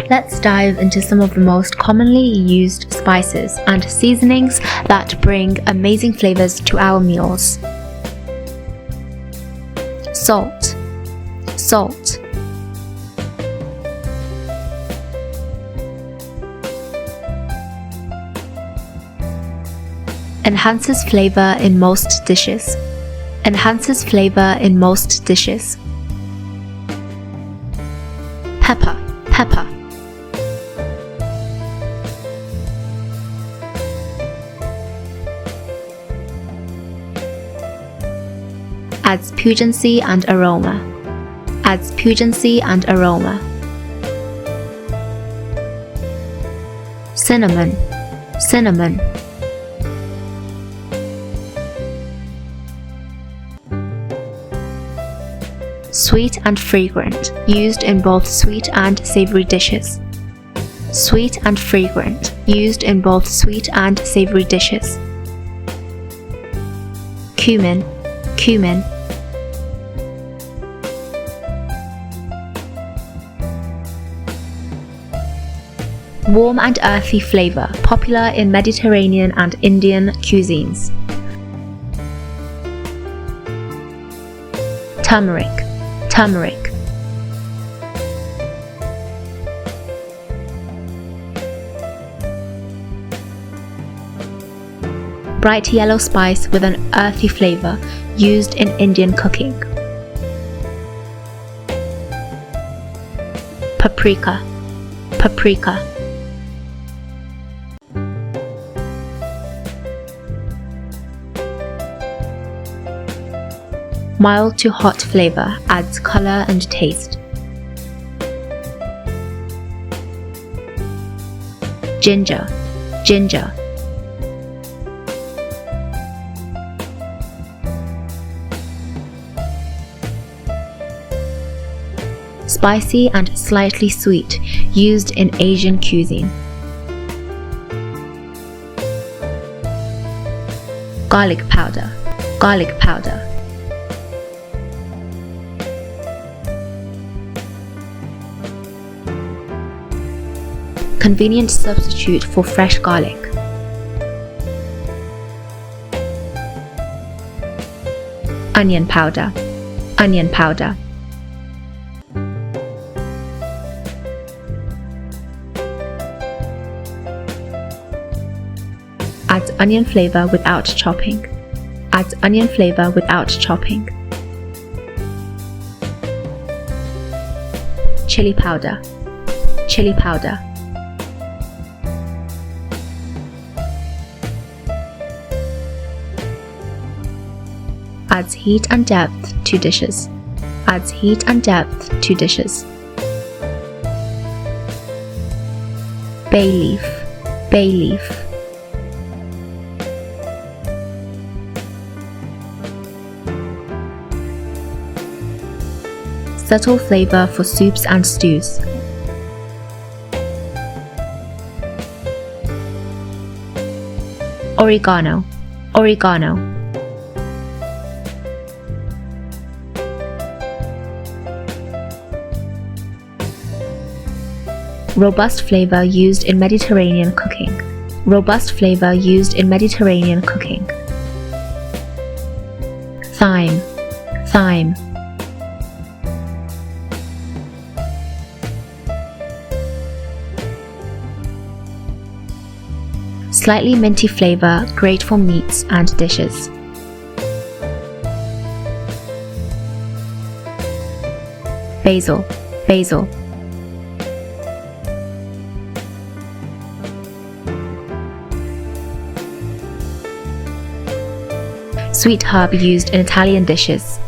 let's dive into some of the most commonly used spices and seasonings that bring amazing flavors to our meals. Salt. Salt. Enhances flavor in most dishes. Enhances flavor in most dishes. Pepper. Pepper. Adds pungency and aroma. Adds pungency and aroma. Cinnamon. Cinnamon. Sweet and fragrant, used in both sweet and savory dishes. Sweet and fragrant, used in both sweet and savory dishes. Cumin. Cumin. Warm and earthy flavor, popular in Mediterranean and Indian cuisines. Turmeric. Turmeric. Bright yellow spice with an earthy flavor, used in Indian cooking. Paprika. Paprika. Mild to hot flavor, adds color and taste. Ginger. Ginger. Spicy and slightly sweet, used in Asian cuisine. Garlic powder. Garlic powder. Convenient substitute for fresh garlic. Onion powder. Onion powder. Adds onion flavor without chopping. Adds onion flavor without chopping. Chili powder. Chili powder. Adds heat and depth to dishes. Adds heat and depth to dishes. Bay leaf. Bay leaf. Subtle flavor for soups and stews. Oregano. Oregano. Robust flavor used in Mediterranean cooking. Robust flavor used in Mediterranean cooking. Thyme. Thyme. Slightly minty flavor, great for meats and dishes. Basil. Basil. Sweet herb used in Italian dishes.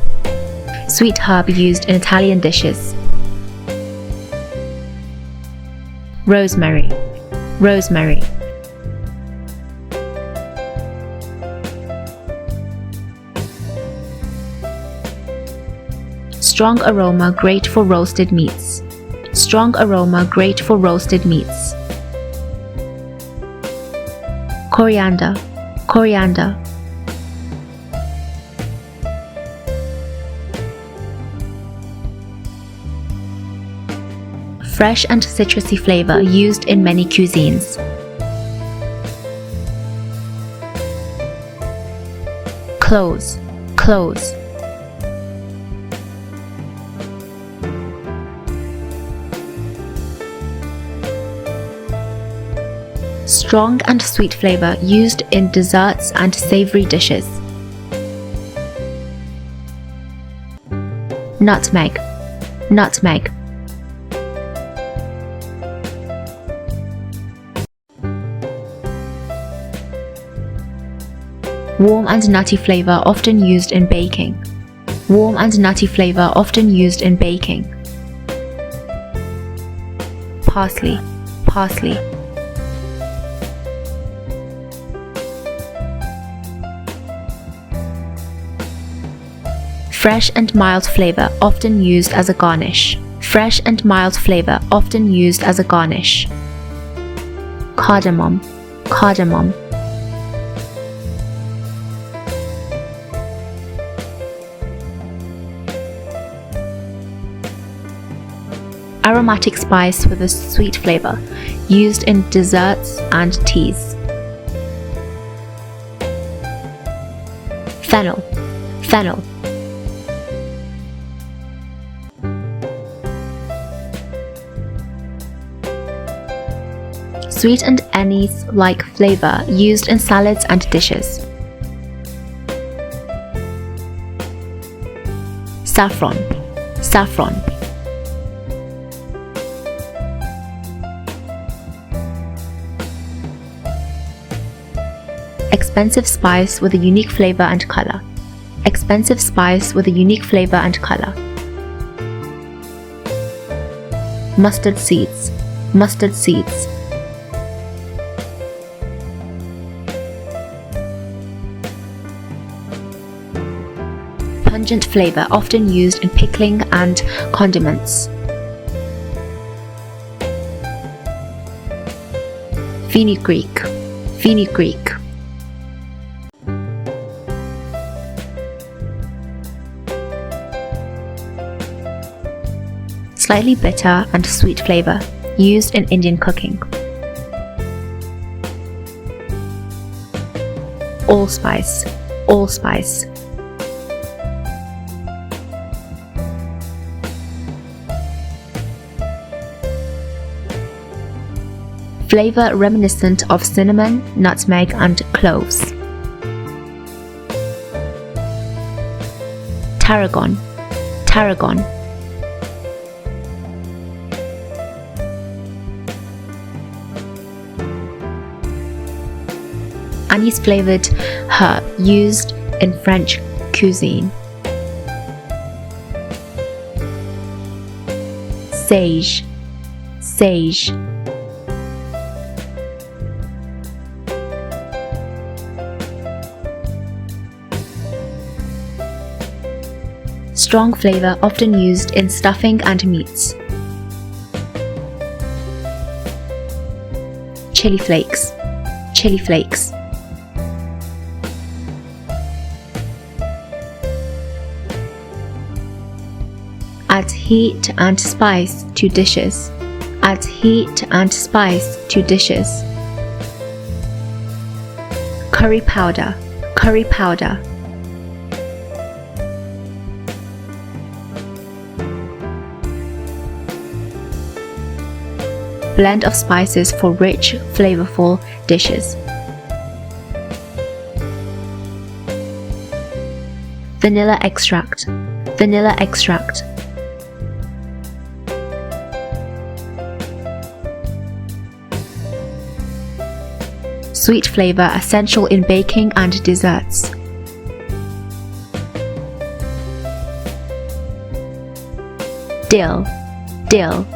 Sweet herb used in Italian dishes. Rosemary. Rosemary. Strong aroma, great for roasted meats. Strong aroma, great for roasted meats. Coriander. Coriander. fresh and citrusy flavor used in many cuisines. Cloves, cloves. Strong and sweet flavor used in desserts and savory dishes. Nutmeg, nutmeg. Warm and nutty flavor often used in baking. Warm and nutty flavor often used in baking. Parsley, parsley. Fresh and mild flavor often used as a garnish. Fresh and mild flavor often used as a garnish. Cardamom, cardamom. Aromatic spice with a sweet flavor, used in desserts and teas. Fennel, fennel. Sweet and anise-like flavor used in salads and dishes. Saffron, saffron. Expensive spice with a unique flavor and color. Expensive spice with a unique flavor and color. Mustard seeds, mustard seeds. Pungent flavor often used in pickling and condiments. Fenugreek, fenugreek. Slightly bitter and sweet flavor, used in Indian cooking. Allspice, allspice. Flavor reminiscent of cinnamon, nutmeg, and cloves. Tarragon, tarragon. Anise-flavored herb used in French cuisine. Sage, sage. Strong flavor often used in stuffing and meats. Chili flakes, chili flakes. Add heat and spice to dishes. Add heat and spice to dishes. Curry powder, curry powder. Blend of spices for rich, flavorful dishes. Vanilla extract, vanilla extract. Sweet flavor essential in baking and desserts. Dill, dill.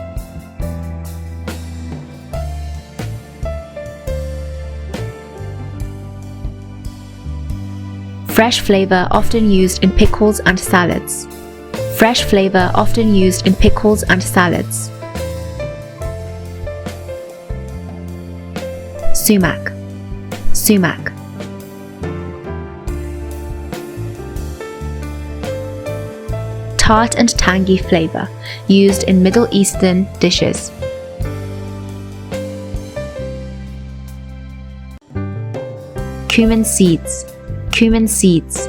Fresh flavor often used in pickles and salads. Fresh flavor often used in pickles and salads. Sumac, sumac. tart and tangy flavor, used in Middle Eastern dishes. Cumin seeds. Cumin seeds.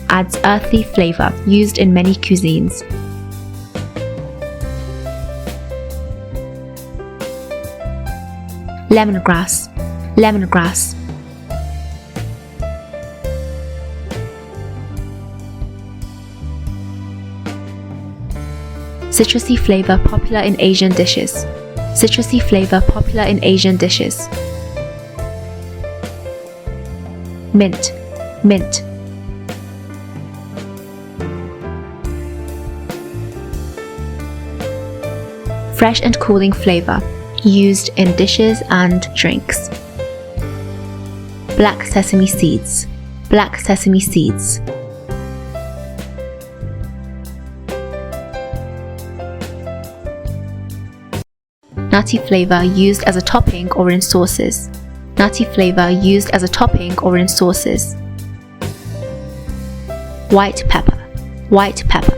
Adds earthy flavor, used in many cuisines. Lemongrass. Lemongrass. Citrusy flavor popular in Asian dishes. Citrusy flavor popular in Asian dishes. Mint. Mint. Fresh and cooling flavor, used in dishes and drinks. Black sesame seeds. Black sesame seeds. Nutty flavor used as a topping or in sauces. Nutty flavor used as a topping or in sauces. White pepper. White pepper.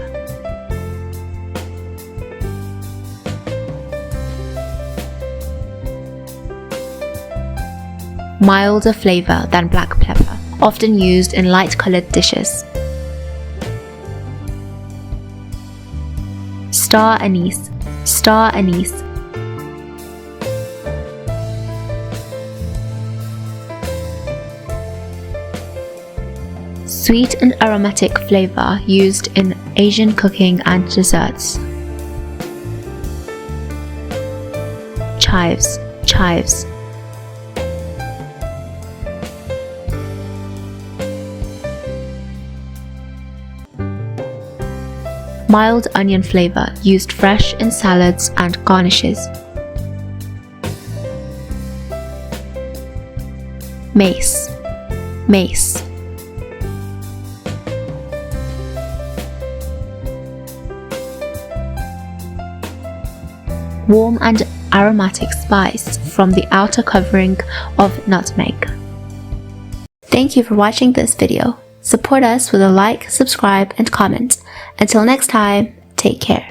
Milder flavor than black pepper, often used in light-colored dishes. Star anise. Star anise. Sweet and aromatic flavor used in Asian cooking and desserts. Chives. Chives. Mild onion flavor, used fresh in salads and garnishes. Mace. Mace. Warm and aromatic spice from the outer covering of nutmeg. Thank you for watching this video. Support us with a like, subscribe, and comment. Until next time, take care.